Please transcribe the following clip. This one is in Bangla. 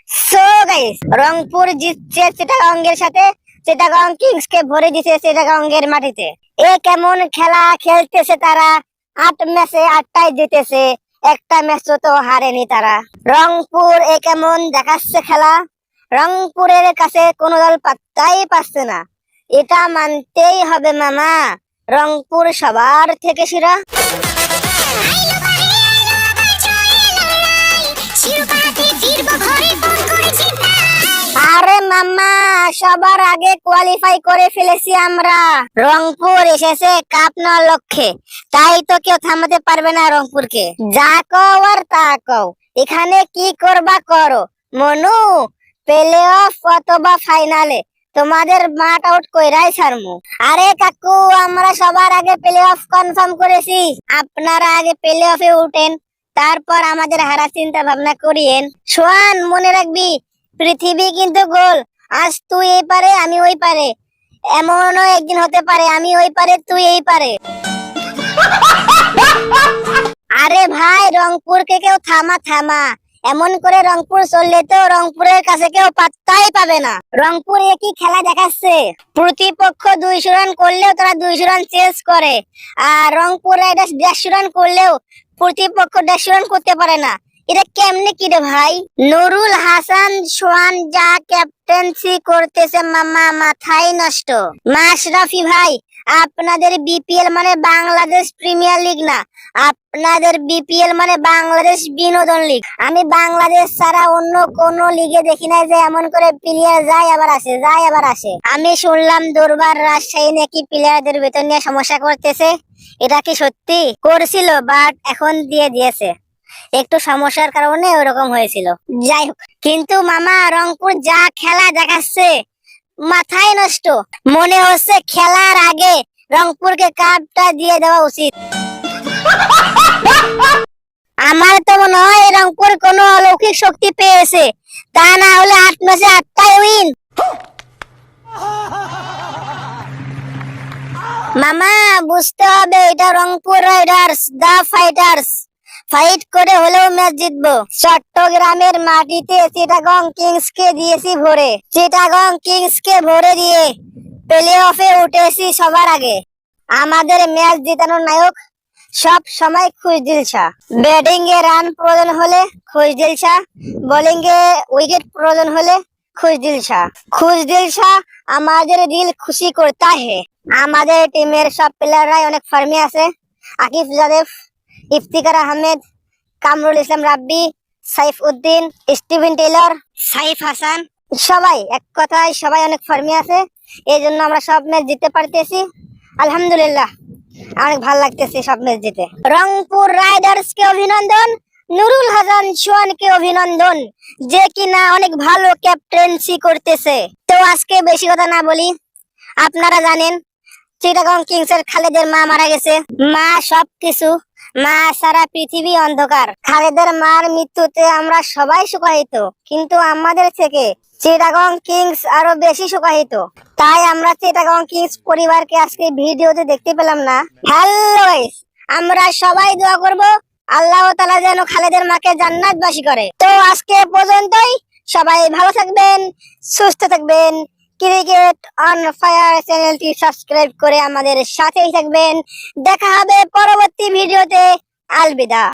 সো গাইস, রংপুর জিতছে চিটাগংয়ের সাথে। চিটাগং কিংস কে ভরে দিছে চিটাগংয়ের মাটিতে। এ কেমন খেলা খেলতেছে তারা! 8 ম্যাচে 8টাই জিতেছে, একটা ম্যাচ তো হারেনি তারা। রংপুর এ কেমন দেখাচ্ছে খেলা! রংপুরের কাছে কোনো দল পাত্তাই পাচ্ছে না। এটা মানতেই হবে মামা, রংপুর সবার থেকে সেরা। আরে মামা, সবার আগে কোয়ালিফাই করে ফেলেছি আমরা। রংপুর এসেছে কাপ নেওয়ার লক্ষ্যে, তাই তো কেউ থামাতে পারবে না রংপুরকে। যা কও আর তা কও, এখানে কি করবা করো। মনু, প্লে অফ অথবা ফাইনালে তোমাদের মাঠ আউট কইরাই ছাড়মু। আরে কাকু, আমরা সবার আগে প্লে অফ কনফার্ম করেছি। আপনারা আগে প্লে অফে উঠেন, তারপর আমাদের হারা চিন্তা ভাবনা করিয়েন। সোয়ান, মনে রাখবি, পৃথিবী কিন্তু গোল। আজ তুই এই পারে আমি ওই পারে, এমনও একদিন হতে পারে আমি ওই পারে তুই এই পারে। আরে ভাই, রংপুরকে কেউ থামা। এমন করে রংপুর চললে তো রংপুরের কাছে কেউ পাত্তাই পাবে না। রংপুর একই খেলা দেখাচ্ছে, প্রতিপক্ষ 200 রান করলেও তারা 200 রান চেস করে, আর রংপুর রাইডার্স 150 রান করলেও প্রতিপক্ষ 150 রান করতে পারে না। এটা কেমনে কি রে ভাই! নুরুল হাসান সোহান যা ক্যাপ্টেন্সি করতেছে মামা, মাথায় নষ্ট। মাশরাফি ভাই, আপনাদের বিপিএল মানে বাংলাদেশ প্রিমিয়ার লিগ না, আপনাদের বিপিএল মানে বাংলাদেশ বিনোদন লিগ। আমি বাংলাদেশ ছাড়া অন্য কোন লিগে দেখি নাই যে এমন করে প্লেয়ার যায় আবার আসে। আমি শুনলাম দুর্বার রাজশাহী নাকি প্লেয়ারদের বেতন নিয়ে সমস্যা করতেছে। এটা কি সত্যি? করছিল, বাট এখন দিয়ে দিয়েছে। একটু সমস্যার কারণে ওরকম হয়েছিল। যাই হোক, কিন্তু মামা রংপুর যা খেলা দেখাচ্ছে মাথায় নষ্ট। মনে হচ্ছে খেলার আগে রংপুরকে কাপটা দিয়ে দেওয়া উচিত। আমার তো মনে হয় রংপুর কোনো অলৌকিক শক্তি পেয়েছে, তা না হলে 8 ম্যাচে 8টাই উইন। মামা, বুঝতে হবে এটা রংপুর রাইডার্স, দা ফাইটার্স। ফাইট করে হলেও ম্যাচ জিতবো। চট্টগ্রামের মাটিতে চিটাগং কিংস কে দিয়েছি ভরে, চিটাগং কিংস কে ভরে দিয়ে প্লে অফে উঠেছি সবার আগে। আমাদের ম্যাচ জিতানোর নায়ক সব সময় খুশদিল শাহ। ব্যাটিং এ রান প্রয়োজন হলে খুশদিল শাহ, বোলিং এ উইকেট প্রয়োজন হলে খুশদিল শাহ আমাদের দিল খুশি করতা হে। আমাদের টিমের সব প্লেয়াররাই অনেক ফর্মে আছে। আকিব জাদেব, ইফতিকার আহমেদ, কামরুল ইসলাম রাব্বি, সাইফ উদ্দিন, স্টিভেন টেইলর, সাইফ হাসান, সবাই এক কথায় সবাই অনেক ফর্মে আছে। এই জন্য আমরা সব ম্যাচ জিততে পারতেছি, আলহামদুলিল্লাহ। অনেক ভালো লাগতেছে সব ম্যাচ জিতে। রংপুর রাইডার্স কে অভিনন্দন, নুরুল হাসান সোহানকে অভিনন্দন, যে কিনা অনেক ভালো ক্যাপ্টেন্সি করতেছে। তো আজকে বেশি কথা না বলি, আপনারা জানেন চিটাগং কিংস এর খালেদের মা মারা গেছে। মা সবকিছু, মা সারা পৃথিবী অন্ধকার। খালেদের মার মৃত্যুতে আমরা সবাই শোকাহত, কিন্তু আমাদের থেকে চিটাগং কিংস আরো বেশি শোকাহত। তাই আমরা চিটাগং কিংস পরিবারকে আজকে ভিডিওতে দেখতে পেলাম না। হ্যালো গাইস, আমরা সবাই দোয়া করব আল্লাহ তাআলা যেন খালেদের মাকে জান্নাতবাসী করে। তো আজকে পর্যন্তই, সবাই ভালো থাকবেন, সুস্থ থাকবেন। ক্রিকেট অন ফায়ার চ্যানেলটি সাবস্ক্রাইব করে আমাদের সাথেই থাকবেন। দেখা হবে পরবর্তী ভিডিওতে। আলবিদা।